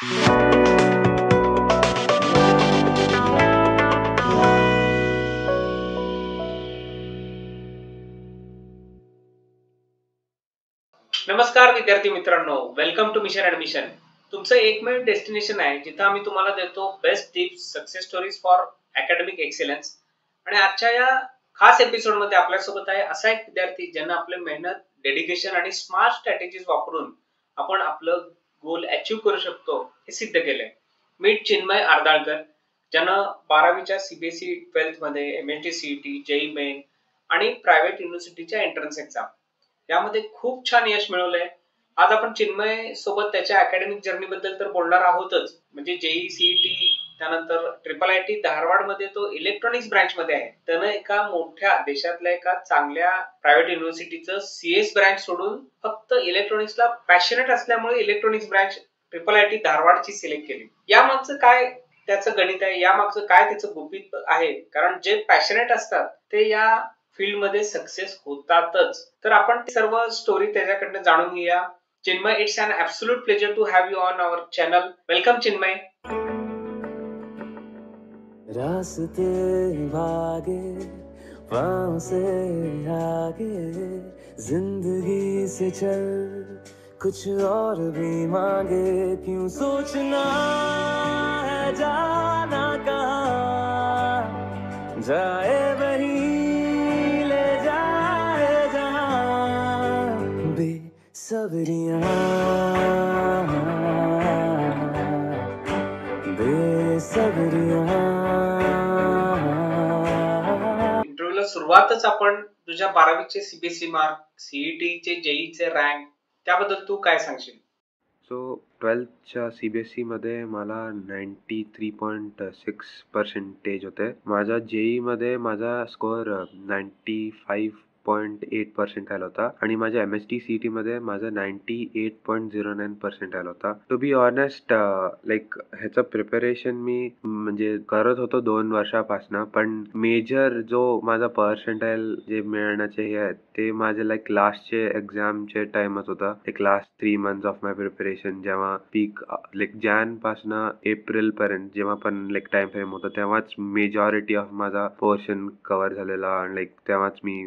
नमस्कार विद्यार्थी मित्रांनो, वेलकम टू मिशन ऍडमिशन. तुमचं एकमेव डेस्टिनेशन आहे जिथं आम्ही तुम्हाला देतो best tips, success stories for academic excellence. आणि आजच्या या खास एपिसोड मध्ये आपल्यासोबत आहे असा एक विद्यार्थी ज्यांना आपले मेहनत, डेडिकेशन आणि स्मार्ट स्ट्रॅटेजीज वापरून आपण आपलं गोल अचीव्ह करू शकतो हे सिद्ध केलंय. मीट चिन्मय आर्दाळकर, ज्यानं 12वीच्या सीबीएसई 12th मध्ये एमएसटी सीईटी, जेई मेन आणि प्रायव्हेट युनिव्हर्सिटीच्या एंट्रन्स एक्झाम यामध्ये खूप छान यश मिळवलंय. आज आपण चिन्मय सोबत त्याच्या अकॅडमिक जर्नी बद्दल तर बोलणार आहोतच, म्हणजे जेई सीईटी त्यानंतर ट्रिपल आयटी धारवाड मध्ये तो इलेक्ट्रॉनिक्स ब्रँच मध्ये आहे. त्यानं एका मोठ्या देशातल्या एका चांगल्या प्रायव्हेट युनिव्हर्सिटीचं सीएस ब्रँच सोडून फक्त इलेक्ट्रॉनिक्सला पॅशनेट असल्यामुळे इलेक्ट्रॉनिक्स ब्रँच ट्रिपल आयटी धारवाडची सिलेक्ट केली. यामागचं काय त्याचं गणित आहे, यामागचं काय त्याचं गुपित आहे, कारण जे पॅशनेट असतात ते या फील्ड मध्ये सक्सेस होतातच. तर आपण सर्व स्टोरी त्याच्याकडनं जाणून घेऊया. Chinmay, it's an absolute pleasure to have you on our channel. Welcome Chinmay. रास्ते भागे पाँव से आगे, जिंदगी से चल कुछ और भी मांगे, क्यों सोचना है जाना कहाँ, जाए वही ले जाए जहाँ, बेसब्रियाँ बेसब्रियाँ. इंटरव्ह्यूला सुरुवातच आपण तुझ्या 12वीचे सीबीएसई मार्क, सीईटीचे, जेईचे रँक त्याबद्दल तू काय सांगशील? सो 12thच्या सीबीएसई मध्ये मला 93.6% होते. माझ्या जेई मध्ये माझा स्कोअर 95.8% आला होता आणि माझ्या एमएसटी सीईटी मध्ये माझा 98.09% आला होता. टू बी ऑनेस्ट, लाईक ह्याचं प्रिपरेशन मी म्हणजे करत होतो 2 वर्षापासनं, पण मेजर जो माझा पर्सेंटाईल जे मिळण्याचे हे आहेत ते माझे लाईक लास्टचे एक्झामचे टाइमच होता. एक last 3 months of my preparation, जेव्हा पीक लाईक जॅन पासनं एप्रिल पर्यंत जेव्हा पण लाईक टाइम फ्रेम होता तेव्हाच मेजॉरिटी ऑफ माझा पोर्शन कव्हर झालेला आणि लाईक तेव्हाच मी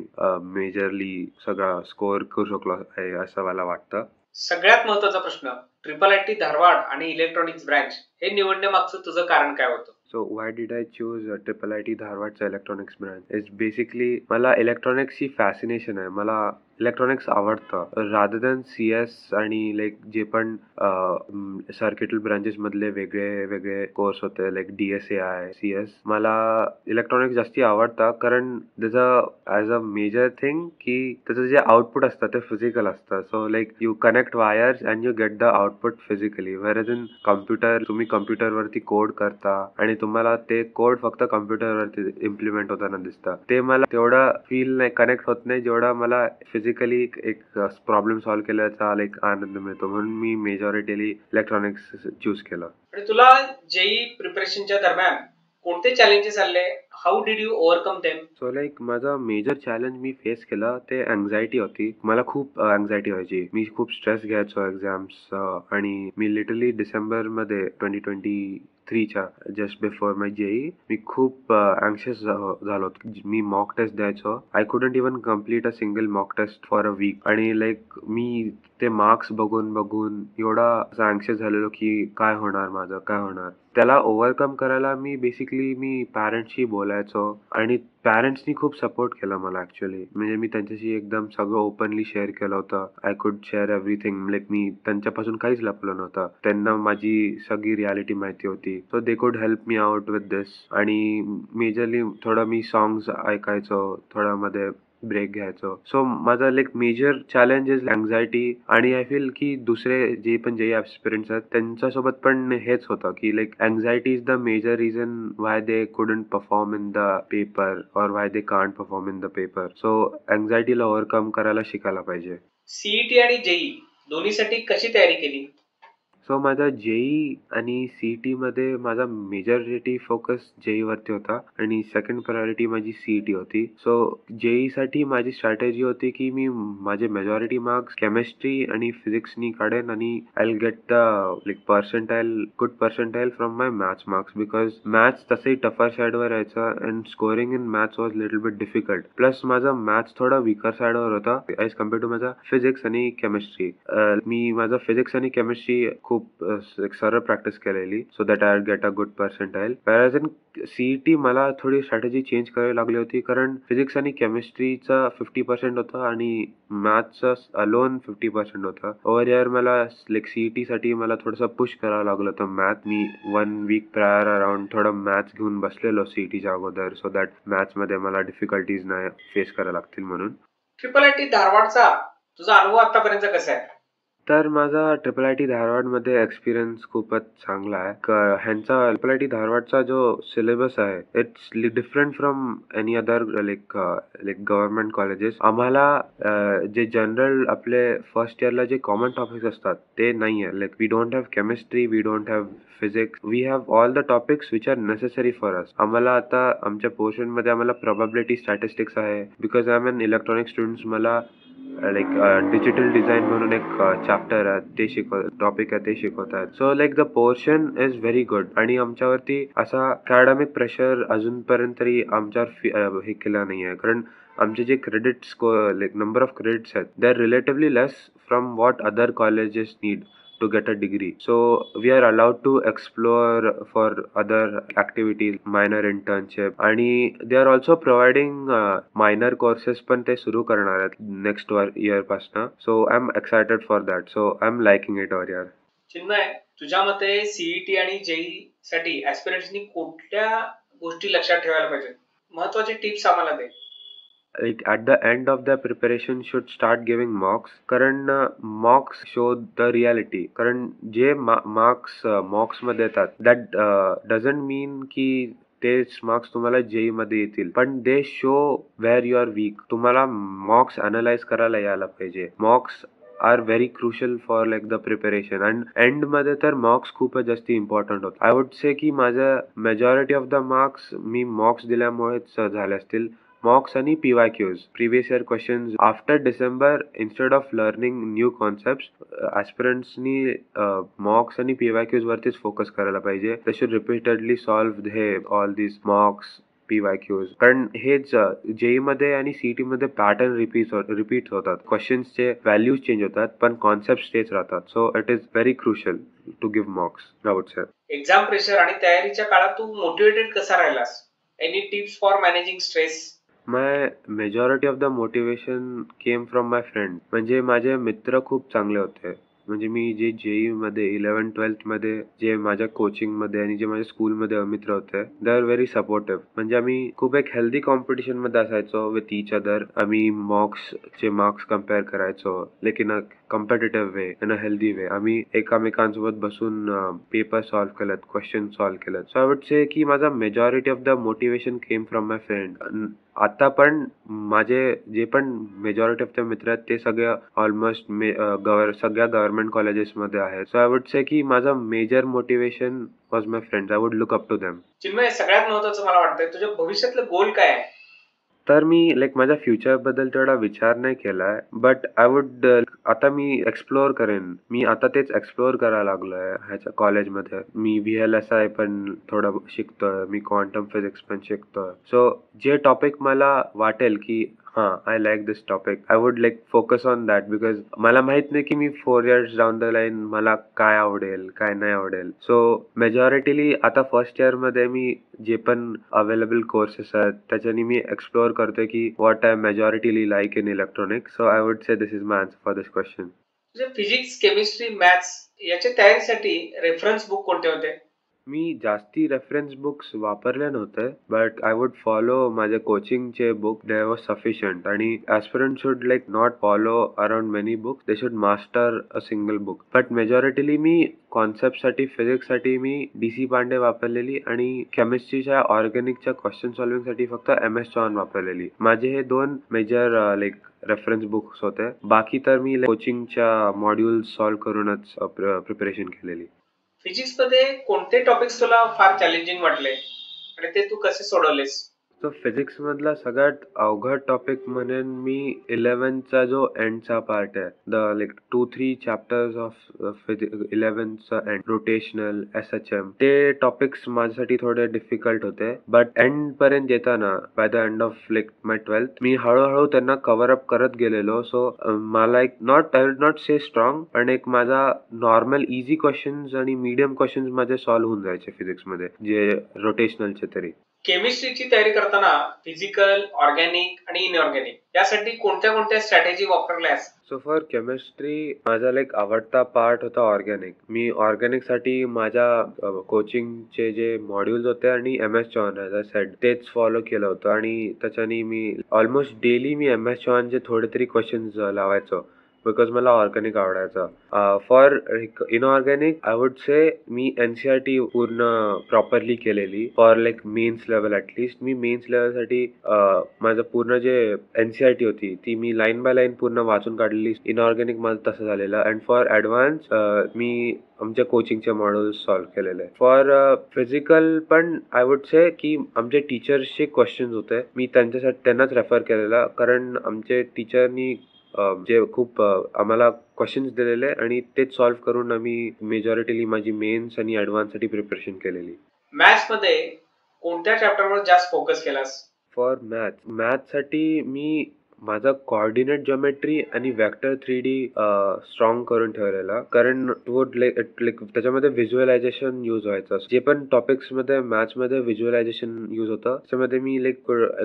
मेजरली सगळा स्कोअर करू शकलो आहे असं मला वाटतं. सगळ्यात महत्वाचा प्रश्न, ट्रिपल आयटी धारवाड आणि इलेक्ट्रॉनिक्स ब्रँच हे निवडण्यामागचं तुझं कारण काय होतं? So why did I choose triple IT धारवाडचा इलेक्ट्रॉनिक्स ब्रँच? इट्स बेसिकली मला इलेक्ट्रॉनिक्सची फॅसिनेशन आहे. मला इलेक्ट्रॉनिक्स आवडतं रादर दॅन CS आणि लाईक जे पण सर्किटल ब्रांचेस मधले वेगळे वेगळे कोर्स होते लाईक DSAI, CS. मला इलेक्ट्रॉनिक्स जास्ती आवडतं कारण त्याचं ॲज अ मेजर थिंग की त्याचं जे आउटपुट असतं ते फिजिकल असतं. So like you connect wires and you get the output physically. Whereas in computer तुम्ही कम्प्युटरवरती कोड करता आणि तुम्हाला ते कोड फक्त कम्प्युटरवरती इम्प्लिमेंट होताना दिसतं. ते मला तेवढा फील नाही, कनेक्ट होत नाही जेवढा मला फिजिकली एक प्रॉब्लेम सॉल्व्ह केल्याचा लाईक आनंद मिळतो. म्हणून मी मेजॉरिटीली इलेक्ट्रॉनिक्स चूज केलं. आणि तुला जेई प्रिपरेशनच्या दरम्यान कोणते चॅलेंजेस आले? How did you overcome them? So like माझा मेजर चॅलेंज मी फेस केला ते अँझायटी होती. मला खूप अँझायटी व्हायची. मी खूप स्ट्रेस घ्यायचो एक्झाम्स आणि मी लिटरली डिसेंबरमध्ये 2023च्या जस्ट बिफोर माय जेई मी खूप अँक्शियस झालो. मी मॉक टेस्ट द्यायचो. I couldn't even complete a single mock test for a week आणि लाईक मी ते मार्क्स बघून एवढा असं अँक्शियस झालेलो की काय होणार माझं, काय होणार. त्याला ओव्हरकम करायला मी बेसिकली पॅरेंट्सशी बोलायचो आणि पॅरेंट्सनी खूप सपोर्ट केला मला ॲक्च्युअली. म्हणजे मी त्यांच्याशी एकदम सगळं ओपनली शेअर केलं होतं. I could share everything. Like मी त्यांच्यापासून काहीच लपलं नव्हतं. त्यांना माझी सगळी रियालिटी माहिती होती. So they could help me out with this. आणि मेजरली थोडं मी सॉंग्स ऐकायचो, थोडं मध्ये ब्रेक घ्यायचो. सो माझा like major challenge is anxiety. आणि आय फील की दुसरे जे पण जे ॲस्पिरंट्स आहेत त्यांच्यासोबत पण हेच होतं की like anxiety is the major reason why they couldn't perform in the paper और why they can't perform in the paper. So अँझायटीला ओव्हरकम करायला शिकायला पाहिजे. सीईटी आणि जेई दोन्हीसाठी कशी तयारी केली? सो माझा जेई आणि सीईटी मध्ये माझा मेजॉरिटी फोकस जेई वरती होता आणि सेकंड प्रायोरिटी माझी सीईटी होती. सो जेई साठी माझी स्ट्रॅटेजी होती की मी माझे मेजॉरिटी मार्क्स केमिस्ट्री आणि फिजिक्सनी काढेन आणि I will get the good percentile from my maths marks, because maths तसंही टफर साईडवर यायचा and scoring in maths was little bit difficult. Plus माझा मॅथ्स थोडा वीकर साईडवर होता ॲज कम्पेअर टू माझा फिजिक्स आणि केमिस्ट्री. मी माझा फिजिक्स आणि केमिस्ट्री खूप सरळ प्रॅक्टिस केलेली so that I get a good percentile. whereas in CET मला थोडी स्ट्रॅटेजी चेंज करावी लागली होती, कारण फिजिक्स आणि केमिस्ट्रीचा 50% होता आणि मॅथ्सचा अलोन 50% होता. ओव्हर इयर मला सीईटी साठी मला थोडंसं पुश करावं लागलं होतं मॅथ. मी 1 वीक प्रायर अराउंड थोडं मॅथ्स घेऊन बसलेलो सीईटीच्या अगोदर, सो दॅट मॅथ्समध्ये मला डिफिकल्टीज नाही फेस करायला लागतील म्हणून. ट्रिपल आयटी धारवाडचा तुझा अनुभव आतापर्यंत कसा आहे? तर माझा ट्रिपल आय टी धारवाडमध्ये एक्सपिरियन्स खूपच चांगला आहे. ह्यांचा ट्रिपल आय टी धारवाडचा जो सिलेबस आहे it's different from any other like government colleges. आम्हाला जे जनरल आपले फर्स्ट इयरला जे कॉमन टॉपिक्स असतात ते नाही आहे. Like we don't have chemistry, we don't have physics, we have all the topics which are necessary for us. आम्हाला आता आमच्या पोर्शनमध्ये आम्हाला प्रोबॅबिलिटी स्टॅटिस्टिक्स आहे. Because I am an electronic students, मला लाईक डिजिटल डिझाईन म्हणून एक चॅप्टर आहे ते टॉपिक आहे ते शिकवतात. So like the portion is very good आणि आमच्यावरती असा अकॅडमिक प्रेशर अजूनपर्यंत तरी आमच्यावर हे केला नाही आहे, कारण आमचे जे credits like number of credits आहेत they are relatively less from what other colleges need to get a degree. So we are allowed to explore for other activities, minor internship, आणि they are also providing minor courses पण ते सुरू करणार आहेत next year पासून. So I'm excited for that. So I'm liking it over here. Chinmay, तुझ्या मते CET आणि जेई साठी ऍस्पिरंट्सनी कुठल्या गोष्टी लक्षात ठेवायला पाहिजे? महत्वाचे टिप्स आम्हाला दे. Like at the end of the preparation should start giving mocks, कारण mocks show the reality. कारण जे mocks मध्ये येतात that doesn't mean की तेच मार्क्स तुम्हाला जेई मध्ये येतील, पण they show where you are weak. तुम्हाला मॉक्स अनालाइज करायला यायला पाहिजे. Mocks are very crucial for like the preparation and end मध्ये तर मॉक्स खूपच जास्त इम्पॉर्टंट होत. आय वुड से की माझं मेजॉरिटी ऑफ द मार्क्स मी मॉक्स दिल्यामुळेच झाले असतील. मॉक्स आणि PYQs, previous year questions. After December, instead of learning new concept, ऍस्पिरंट्सनी मॉक्स आणि PYQs वरतीच फोकस करायला पाहिजे. दे शुड रिपीटेडली सॉल्व्ह हे ऑल दिस मॉक्स PYQs, कारण हेच जेई मध्ये आणि सीईटी मध्ये पॅटर्न रिपीट होतात. क्वेश्चन्सचे व्हॅल्यूज चेंज होतात पण कॉन्सेप्ट तेच राहतात. So it is very crucial to give mocks, I would say. Exam pressure आणि तयारीच्या काळात तू मोटिवेटेड कसा राहिलास? Any tips for managing stress? My majority of the motivation came from my friend. म्हणजे माझे मित्र खूप चांगले होते. म्हणजे मी जे जेई मध्ये 11-12 मध्ये जे माझ्या कोचिंग मध्ये आणि जे माझ्या स्कूलमध्ये मित्र होते दे आर व्हेरी सपोर्टिव्ह. म्हणजे आम्ही खूप एक हेल्दी कॉम्पिटिशन मध्ये असायचो विथ ईच अदर. आम्ही मॉक्सचे मार्क्स कम्पेअर करायचो, like in a competitive way, in a healthy way. आम्ही एकामेकांसोबत बसून पेपर सॉल्व्ह केलेत, क्वेश्चन सॉल्व्ह केलेत. सो आय वुड से की माझा majority of the motivation came from my friend. आता पण माझे जे पण मेजॉरिटी ऑफ द मित्र आहेत ते सगळे ऑलमोस्ट सगळ्या गव्हर्नमेंट कॉलेजेसमध्ये आहेत. सो आय वुड से की माझा major motivation was my friends. I would look up to them. Chinmay, सगळ्यात महत्वाचं मला वाटतंय तुझ्या भविष्यातलं गोल काय आहे? तर मी लाईक माझ्या फ्युचर बद्दल तेवढा विचार नाही केलाय, बट आय वुड आता मी एक्सप्लोअर करेन. मी आता तेच एक्सप्लोअर करायला लागलोय ह्याच्या कॉलेजमध्ये. मी VLSI पण थोडं शिकतोय, मी क्वांटम फिजिक्स पण शिकतोय. सो जे टॉपिक मला वाटेल की I like this topic, I would like focus on that. Because मला माहित नाही की मी 4 years डाऊन द लाईन मला काय आवडेल काय नाही आवडेल. सो मेजॉरिटीली आता फर्स्ट इयर मध्ये मी जे पण अवेलेबल कोर्सेस आहेत त्याच्यानी मी एक्सप्लोअर करतोय की what I majorly like in electronics. So I would say this is my answer for this question. Physics, chemistry, maths याच्या तयारीसाठी रेफरन्स बुक कोणते होते? मी जास्ती रेफरन्स बुक्स वापरले नव्हते, बट आय वुड फॉलो माझे कोचिंगचे बुक. They was sufficient. आणि aspirant should like not follow around many books, they should master a single book. But majorly मी कॉन्सेप्टसाठी, फिजिक्ससाठी मी DC पांडे वापरलेली आणि केमिस्ट्रीच्या ऑर्गॅनिकच्या क्वेश्चन सॉल्विंगसाठी फक्त MS चौहान वापरलेली. माझे हे 2 मेजर लाईक रेफरन्स बुक्स होते. बाकी तर मी कोचिंगच्या मॉड्यूल्स सॉल्व्ह करूनच प्रिपरेशन केलेली. फिजिक्स मध्ये कोणते टॉपिक्स तुला फार चॅलेंजिंग वाटले आणि ते तू कसे सोडवलेस? तो फिजिक्स मधला सगळ्यात अवघड टॉपिक म्हणून मी 11चा जो एंडचा पार्ट आहे, द लाईक 2-3 चॅप्टर्स ऑफ 11चा एंड, रोटेशनल, SHM, ते टॉपिक्स माझ्यासाठी थोडे डिफिकल्ट होते. बट एंड पर्यंत येताना, by the end of like my 12th, मी हळूहळू त्यांना कव्हर अप करत गेलेलो. सो मला एक I will not say strong, पण एक माझा नॉर्मल इझी क्वेश्चन्स आणि मीडियम क्वेश्चन्स माझे सॉल्व्ह होऊन जायचे फिजिक्स मध्ये, जे रोटेशनलचे तरी. केमिस्ट्रीची तयारी करताना फिजिकल, ऑर्गॅनिक आणि इनऑर्गॅनिक यासाठी कोणत्या कोणत्या स्ट्रॅटेजी वापरल्यास? सो फॉर केमिस्ट्री माझा लाईक आवडता पार्ट होता ऑर्गॅनिक. मी ऑर्गॅनिक साठी माझ्या कोचिंगचे जे मॉड्यूल्स होते आणि MS Chauhan as a said तेच फॉलो केलं होतं. आणि त्याच्यानी मी ऑलमोस्ट डेली मी MS चौहानचे थोडे तरी क्वेश्चन्स लावायचो, बिकॉज मला ऑर्गॅनिक आवडायचं. For inorganic I would say मी NCERT पूर्ण प्रॉपरली केलेली for like mains level. At least मी मेन्स लेवलसाठी माझं पूर्ण जे NCERT होती ती मी लाईन बाय लाईन पूर्ण वाचून काढलेली. इनऑर्गॅनिक माझं तसं झालेलं. अँड फॉर ॲडव्हान्स मी आमच्या कोचिंगचे मॉड्यूल्स सॉल्व्ह केलेले. फॉर फिजिकल पण आय वुड से की आमचे टीचर्सचे क्वेश्चन्स होते, मी त्यांनाच रेफर केलेला, कारण आमचे टीचरनी जे खूप आम्हाला क्वेश्चन्स दिलेले आणि तेच सॉल्व्ह करून आम्ही मेजॉरिटीली माझी मेन्स आणि ॲडव्हान्ससाठी प्रिपरेशन केलेली. मॅथ्स मध्ये कोणत्या चॅप्टरवर जास्त फोकस केलास? फॉर मॅथ्ससाठी मी माझा कोऑर्डिनेट जॉमेट्री आणि वेक्टर 3D स्ट्रॉंग करून ठेवलेला, कारण त्याच्यामध्ये व्हिज्युअलायझेशन यूज व्हायचं. जे पण टॉपिक्स मध्ये मॅथ्समध्ये व्हिज्युअलायझेशन यूज होतं त्याच्यामध्ये मी I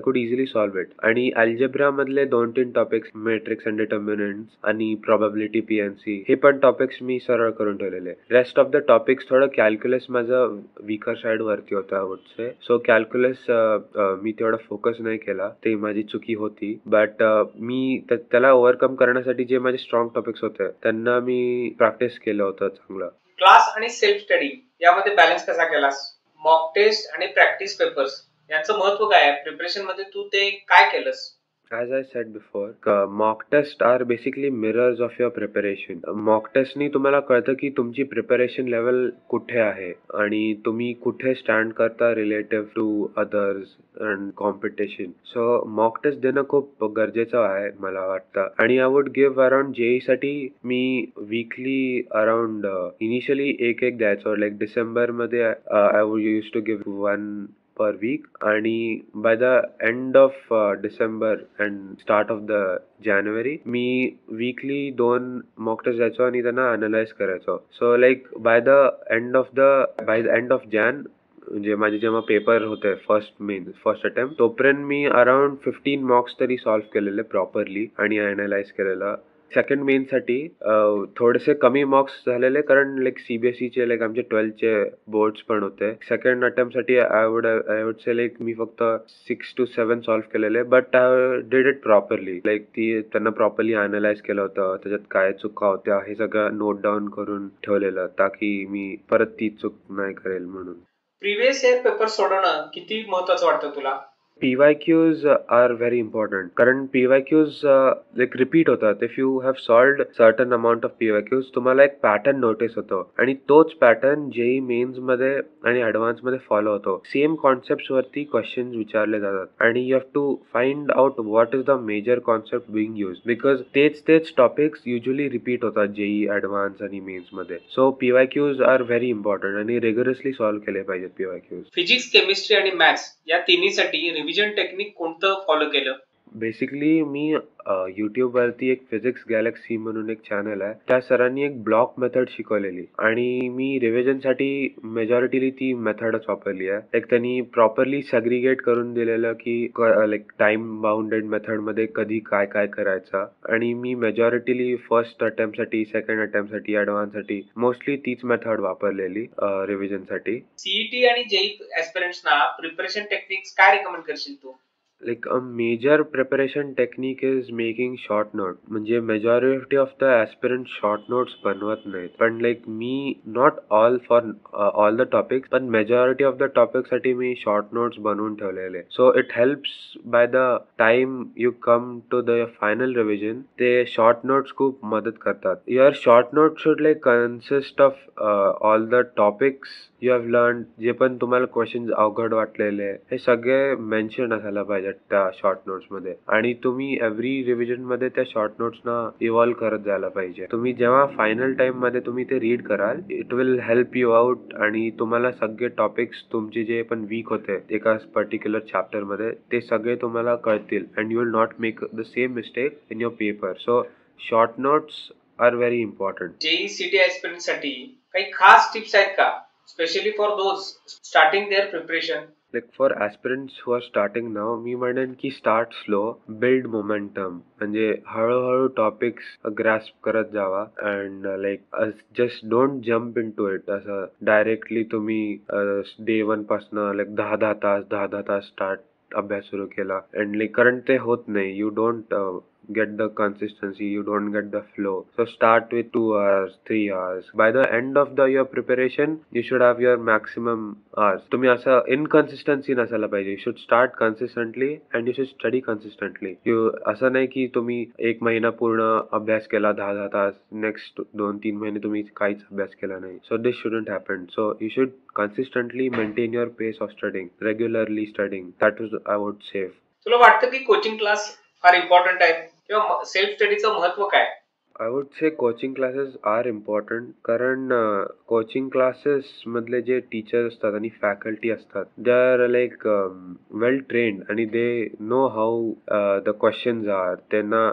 could easily solve it. आणि अल्जेब्रा मधले 2-3 टॉपिक्स, मॅट्रिक्स अँड डिटर्मिनंट्स आणि प्रोबॅबिलिटी, PNC, हे पण टॉपिक्स मी सरळ करून ठेवलेले. रेस्ट ऑफ द टॉपिक्स थोडं कॅल्क्युलस माझं वीकर साईड वरती होतं I would say. So calculus मी तेवढा फोकस नाही केला, ते माझी चुकी होती. बट मी त्याला ओव्हरकम करण्यासाठी जे माझे स्ट्रॉंग टॉपिक्स होते त्यांना मी प्रॅक्टिस केलं होतं चांगलं. क्लास आणि सेल्फ स्टडी यामध्ये बॅलन्स कसा केलास? मॉक टेस्ट आणि प्रॅक्टिस पेपर्स यांचं महत्व काय आहे प्रिपरेशन मध्ये? तू ते काय केलंस? As I said before, mock tests are basically mirrors of your preparation. Mock testनी तुम्हाला कळतं की तुमची प्रिपरेशन लेवल कुठे आहे आणि तुम्ही कुठे स्टँड करता relative to others and competition. So mock test देणं खूप गरजेचं आहे मला वाटतं. आणि I would give around JEE साठी मी वीकली अराउंड इनिशियली एक द्यायचो. लाईक डिसेंबरमध्ये I would use to give 1 per week, आणि by the end of December and start of the जानेवारी मी वीकली 2 मॉक टेस्ट द्यायचो आणि त्यांना अनालाइज करायचो. So like by the end of Jan, म्हणजे माझे जेव्हा पेपर होते फर्स्ट अटेम्प्ट, तोपर्यंत मी अराउंड 15 मॉक्स तरी सॉल्व्ह केलेले प्रॉपरली आणि अनालाइज केलेला. सेकंड मेनसाठी थोडेसे कमी मार्क्स झालेले, कारण लाईक CBSEचे लाईक आमचे 12चे बोर्ड्स पण होते. सेकंड अटेम्प्टसाठी आय वुड से लाईक मी फक्त 6 to 7 सॉल्व्ह केलेले, but I did it properly. Like त्यांना प्रॉपरली अनालाइज केलं होतं, त्याच्यात काय चुका होत्या हे सगळं नोट डाऊन करून ठेवलेलं, ताकी मी परत ती चूक नाही करेल म्हणून. प्रिव्हियस इयर पेपर सोडवणं किती महत्वाचं वाटतं तुला? PYQs are very important, कारण PYQs like repeat होतात. If you have solved certain amount of PYQs तुम्हाला एक पॅटर्न नोटीस होतो आणि तोच पॅटर्न JEE मेन्स मध्ये आणि ऍडव्हान्स मध्ये फॉलो होतो. सेम कॉन्सेप्ट वरती क्वेश्चन्स विचारले जातात आणि you have to find out what is the major concept being use, because तेच टॉपिक्स युजली रिपीट होतात JEE ऍडव्हान्स आणि मेन्स मध्ये. So PYQs are very important आणि रेग्युलरली सॉल्व्ह केले पाहिजेत PYQs. फिजिक्स, केमिस्ट्री आणि मॅथ्स या तिन्हीसाठी रिव्हिजन टेक्निक कोणतं फॉलो केलं? बेसिकली मी यूट्यूबवरती एक फिजिक्स गॅलेक्सी म्हणून एक चॅनल आहे, त्या सरांनी एक ब्लॉक मेथड शिकवलेली आणि मी रिव्हिजनसाठी मेजॉरिटीली ती मेथडच वापरली आहे. एक त्यांनी प्रॉपरली सेग्रिगेट करून दिलेलं की लाईक टाइम बाउंडेड मेथडमध्ये कधी काय काय करायचं, आणि मी मेजॉरिटीली फर्स्ट अटेम्प्टसाठी, सेकंड अटेम्प्टसाठी, ॲडव्हान्ससाठी मोस्टली तीच मेथड वापरलेली रिव्हिजनसाठी. सीईटी आणि जेई ऍस्पिरंट्सना प्रिपरेशन टेक्निक्स काय रेकमेंड करशील तू? Like a major preparation technique is making short note. म्हणजे majority of the aspirants short notes बनवत नाहीत, पण like me not all for all the topics, पण majority of the topics साठी मी short notes बनवून ठेवलेले. So it helps by the time you come to the final revision, ते short notes खूप मदत करतात. Your short notes should like consist of all the topics you have learned. जे पण तुम्हाला क्वेश्चन अवघड वाटलेले हे सगळे मेन्शन असायला पाहिजे त्या शॉर्ट नोट्स मध्ये, आणि तुम्ही एव्हरी रिव्हिजन मध्ये त्या शॉर्ट नोट्स ना इव्हॉल्व करत जायला पाहिजे. तुम्ही जेव्हा फायनल टाइम मध्ये तुम्ही ते रीड कराल, it will help you out, आणि तुम्हाला सगळे टॉपिक्स तुमचे जे पण वीक होते एका पर्टिक्युलर चॅप्टर मध्ये ते सगळे तुम्हाला कळतील, and you will not make the same mistake in your paper. So short notes are very important. JEE CET aspirant साठी काही खास टिप्स आहेत का, specially for those starting their preparation? Like for aspirants who are starting now, मी म्हणेन की start slow, build momentum, म्हणजे हळूहळू टॉपिक्स ग्रॅस्प करत जावा, and like just don't jump into it. असं डायरेक्टली तुम्ही डे 1 पासनं लाईक 10 तास स्टार्ट अभ्यास सुरू केला, अँड लाईक कारण ते होत नाही. You don't get the consistency, you don't get the flow. So start with 2 hours, 3 hours. By the end of your preparation, you should have your maximum hours. तुम्ही असं inconsistency नसायला पाहिजे. You should start consistently and you should study consistently. असं नाही की तुम्ही 1 महिना पूर्ण अभ्यास केला 10 तास, नेक्स्ट 2-3 महिने तुम्ही काहीच अभ्यास केला नाही. So this shouldn't happen. So you should consistently maintain your pace of studying, regularly studying. That is, I would say. तुला वाटतं की कोचिंग क्लास फार इम्पॉर्टंट आहे किंवा सेल्फ स्टडीचं महत्व काय? I would say coaching classes are important, कारण coaching classes मधले जे टीचर्स असतात आणि फॅकल्टी असतात, they are like well trained, आणि they know how the questions are. त्यांना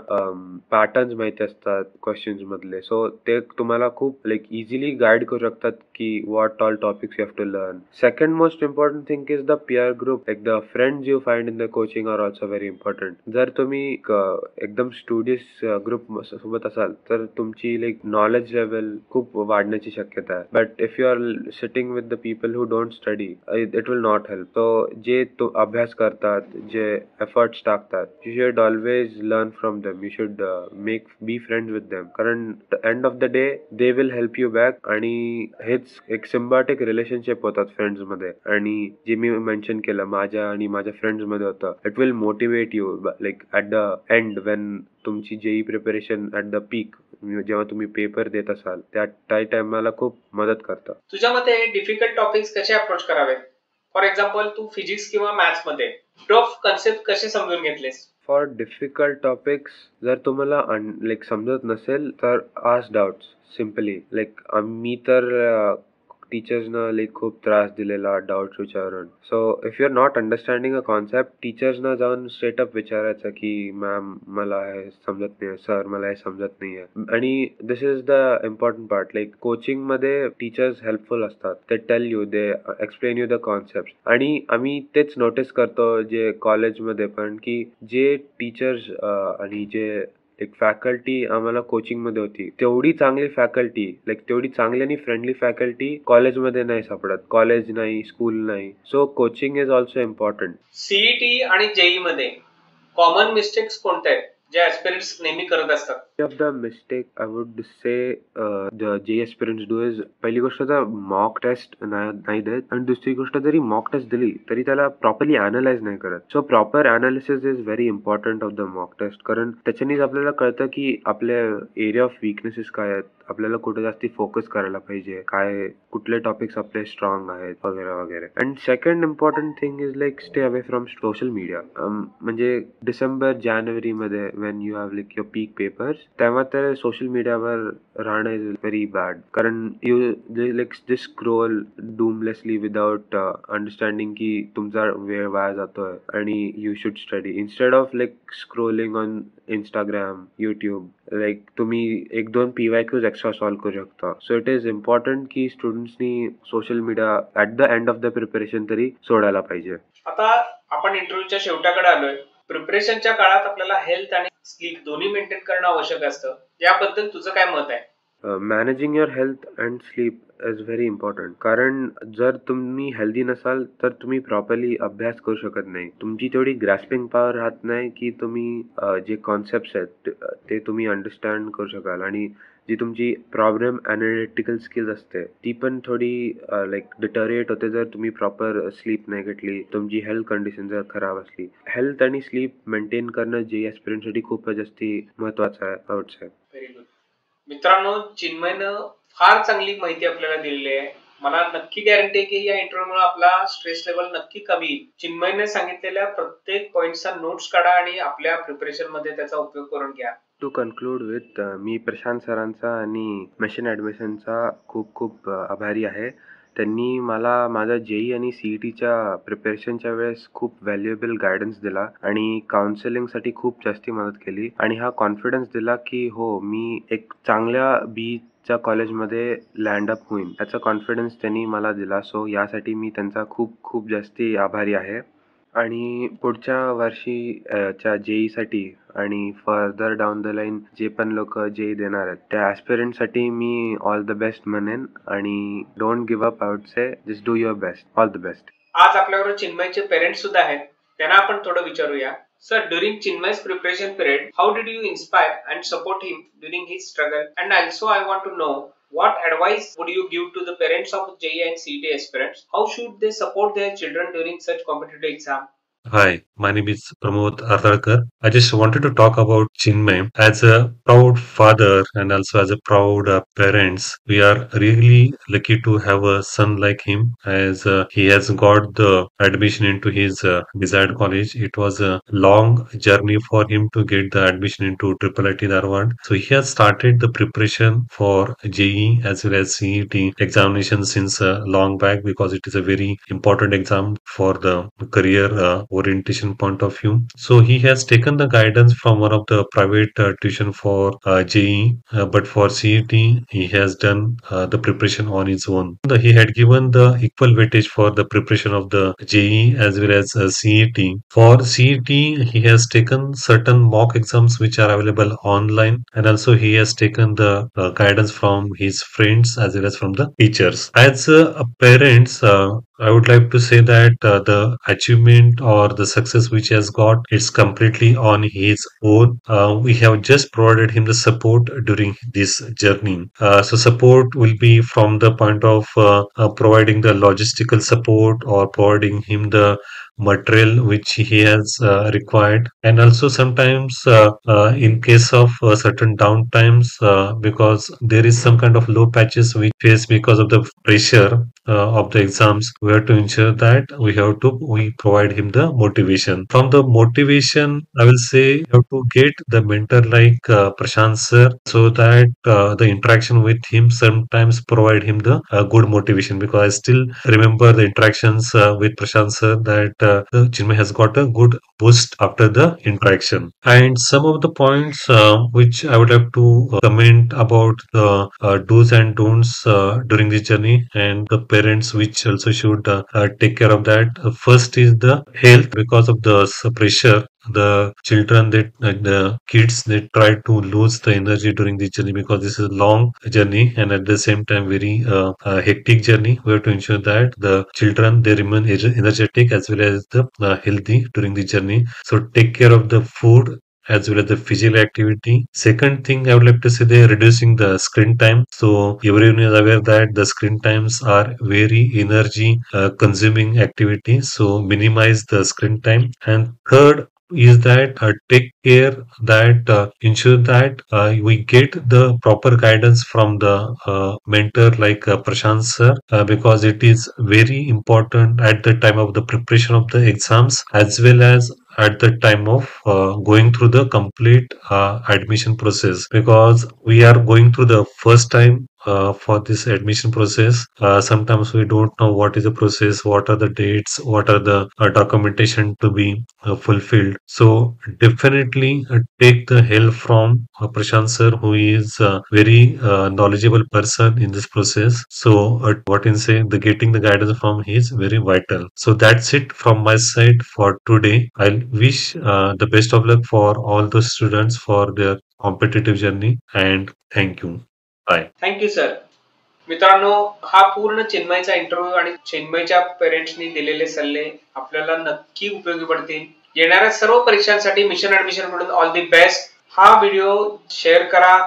पॅटर्न्स माहिती असतात क्वेश्चन्स मधले, सो ते तुम्हाला खूप लाईक इझिली गाईड करू शकतात की what all topics you have to learn. Second most important thing is the peer group. Like the friends you find in the coaching are also very important. जर तुम्ही एकदम studious group सोबत असाल तर तुमची लाईक नॉलेज लेवल खूप वाढण्याची शक्यता आहे. But if you are sitting with the people who don't study, it will not help. So जे अभ्यास करतात, जे एफर्ट्स टाकतात, you should always learn from them. You should be friends with them, कारण end of the day they will help you back, आणि हेच एक symbiotic relationship होतात फ्रेंड्स मध्ये. आणि जे मी मेन्शन केलं माझ्या आणि माझ्या फ्रेंड्स मध्ये होतं, it will motivate you like at the end Wien तुमची जेई प्रिपरेशन ॲट द पीक, जेव्हा तुम्ही पेपर देत असाल त्या टाइमला खूप मदत करतं. तुझ्या मते डिफिकल्ट टॉपिक्स कसे अप्रोच करावे? फॉर एक्झाम्पल तू फिजिक्स किंवा मॅथ्स मध्ये टफ कन्सेप्ट कसे समजून घेतलेस? फॉर डिफिकल्ट टॉपिक्स, जर तुम्हाला लाईक समजत नसेल तर आस्क डाउट्स सिम्पली. लाईक मी तर टीचर्सना लाईक खूप त्रास दिलेला डाऊट्स विचारून. So if you are not understanding a concept, टीचर्सना जाऊन स्ट्रेटअप विचारायचं की मॅम मला हे समजत नाही, सर मला हे समजत नाही आहे. आणि this is the important part. Like coaching मध्ये टीचर्स हेल्पफुल असतात. ते tell you, they explain you the concept. आणि आम्ही तेच नोटीस करतो जे कॉलेजमध्ये पण, की जे टीचर्स आणि जे एक फॅकल्टी आम्हाला कोचिंग मध्ये होती, तेवढी चांगली फॅकल्टी, लाईक तेवढी चांगली आणि फ्रेंडली फॅकल्टी कॉलेजमध्ये नाही सापडत. कॉलेज नाही, स्कूल नाही. So coaching is also important. CET आणि जेई मध्ये कॉमन मिस्टेक्स कोणत्या आहेत जे ऍस्पिरंट्स नेहमी करत असतात? Of the mistake I would से जे एस्पिरंट्स डू इज, पहिली गोष्ट तर मॉक टेस्ट नाही देत, आणि दुसरी गोष्ट जरी मॉक टेस्ट दिली तरी त्याला प्रॉपरली अनालाइज नाही करत. So proper analysis is very important of the mock test, कारण त्याच्यानेच आपल्याला कळतं की आपल्या एरिया ऑफ वीकनेसेस काय आहेत, आपल्याला कुठे जास्ती फोकस करायला पाहिजे, काय कुठले टॉपिक्स आपले स्ट्रॉंग आहेत वगैरे वगैरे. And second important thing is like stay away from social media. म्हणजे डिसेंबर जानेवारी मध्ये when you have like your peak papers, तेव्हा तर सोशल मीडियावर राहणं इज व्हेरी बॅड. कारण you like just scroll doomlessly without understanding की तुमचा वेळ वाया जातोय आणि you should study instead of like scrolling on Instagram, YouTube. Like तुम्ही 1-2 PYQs एक्स्ट्रा सॉल्व्ह करू शकता. सो इट इज इम्पॉर्टंट की स्टुडंट्सनी social media at the end of the preparation तरी सोडायला पाहिजे. आता आपण इंटरव्ह्यूच्या शेवटाकडे आलोय. प्रिपरेशनच्या काळात आपल्याला हेल्थ आणि स्लीप दोन्ही मेंटेन करणं आवश्यक असतं. याबद्दल तुझं काय मत आहे? Managing your health and sleep is very important. कारण जर तुम्ही हेल्दी नसाल तर तुम्ही प्रॉपरली अभ्यास करू शकत नाही. तुमची तेवढी ग्रॅस्पिंग पॉवर राहत नाही की तुम्ही जे कॉन्सेप्ट आहेत ते तुम्ही अंडरस्टँड करू शकाल. आणि जी तुमची प्रॉब्लेम ॲनालिटिकल स्किल्स असते ती पण थोडी लाईक डिटरिएट होते जर तुम्ही प्रॉपर स्लीप नाही घेतली, तुमची हेल्थ कंडिशन जर खराब असली. हेल्थ आणि स्लीप मेंटेन करणं जे ॲस्पिरंटसाठी खूपच जास्त महत्वाचं आहे आउट साईड. Very good. मित्रांनो, चिन्मयनं फार चांगली माहिती आपल्याला दिलेली आहे. मला नक्की गॅरंटी आहे की या इंटरव्ह्यूमुळे आपला स्ट्रेस लेवल नक्की कमी येईल. चिन्मयने सांगितलेल्या प्रत्येक पॉइंटचा नोट्स काढा आणि आपल्या प्रिपरेशन मध्ये त्याचा उपयोग करून घ्या. टू कन्क्लूड विथ मी प्रशांत सरांचा आणि मिशन ॲडमिशनचा खूप खूप आभारी आहे. त्यांनी मला माझा JEE आणि CETच्या प्रिपरेशनच्या वेळेस खूप व्हॅल्युएबल गायडन्स दिला आणि काउन्सिलिंगसाठी खूप जास्ती मदत केली. आणि हा कॉन्फिडन्स दिला की हो, मी एक चांगल्या BEच्या कॉलेजमध्ये लँड अप होईन, याचा कॉन्फिडन्स त्यांनी मला दिला. सो यासाठी मी त्यांचा खूप खूप जास्ती आभारी आहे. आणि पुढच्या वर्षी च्या JEEसाठी आणि फर्दर डाऊन द लाईन जे पण लोक JEE देणार आहेत त्या ॲस्पिरंटसाठी मी ऑल द बेस्ट म्हणेन. आणि don't give up, I would say just do your best. All the best. आज आपल्याबरोबर चिन्मयचे पेरेंट्स सुद्धा आहेत. त्यांना आपण थोडं विचारूया. Sir, during Chinmay's preparation period, how did you inspire and support him during his struggle? And also I want to know, what advice would you give to the parents of JEE and CET aspirants? How should they support their children during such competitive exam? Hi, my name is Pramod Ardalkar. I just wanted to talk about Chinmay. As a proud father and also as a proud parents, we are really lucky to have a son like him, as he has got the admission into his desired college. It was a long journey for him to get the admission into IIIT Dharwad. So he has started the preparation for JEE as well as CET examinations since long back, because it is a very important exam for the career orientation point of view. So he has taken the guidance from one of the private tuition for JEE, but for CET he has done the preparation on his own. He had given the equal weightage for the preparation of the JEE as well as CET. For CET he has taken certain mock exams which are available online, and also he has taken the guidance from his friends as well as from the teachers. As parents, I would like to say that the achievement or the success which he has got is completely on his own. We have just provided him the support during this journey. So support will be from the point of providing the logistical support or providing him the material which he has required, and also sometimes in case of certain downtimes, because there is some kind of low patches we face because of the pressure of the exams, we have to ensure that we provide him the motivation. From the motivation, I will say you have to get the mentor like Prashant sir, so that the interaction with him sometimes provide him the good motivation, because I still remember the interactions with Prashant sir, that Chinmay has got a good boost after the interaction. And some of the points which I would like to comment about the do's and don'ts during this journey, and the parents which also should take care of that. First is the health. Because of the pressure, the children, the kids, they try to lose the energy during this journey, because this is a long journey and at the same time very hectic journey. We have to ensure that the children, they remain energetic as well as the healthy during the journey. So take care of the food as well as the physical activity. Second thing I would like to say, they are reducing the screen time. So everyone is aware that the screen times are very energy consuming activities. So minimize the screen time. And third is that take care that ensure that we get the proper guidance from the mentor like Prashant sir, because it is very important at the time of the preparation of the exams, as well as at the time of going through the complete admission process, because we are going through the first time for this admission process. Sometimes we don't know what is the process, what are the dates, what are the documentation to be fulfilled. So definitely take the help from Prashant sir, who is a very knowledgeable person in this process. So what in say, the getting the guidance from he is very vital. So that's it from my side for today. I wish the best of luck for all the students for their competitive journey, and thank you. Bye. Thank you sir. मित्रांनो, हा पूर्ण चिन्मयचा interview आणि चिन्मयच्या पेरेंट्सनी दिलेले सल्ले आपल्याला नक्की उपयोगी पडतील. येणाऱ्या सर्व परीक्षांसाठी मिशन ऍडमिशन कडून ऑल दी बेस्ट. हा व्हिडिओ शेअर करा,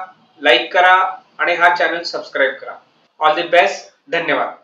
लाईक करा आणि हा चॅनल सबस्क्राईब करा. All the best. धन्यवाद.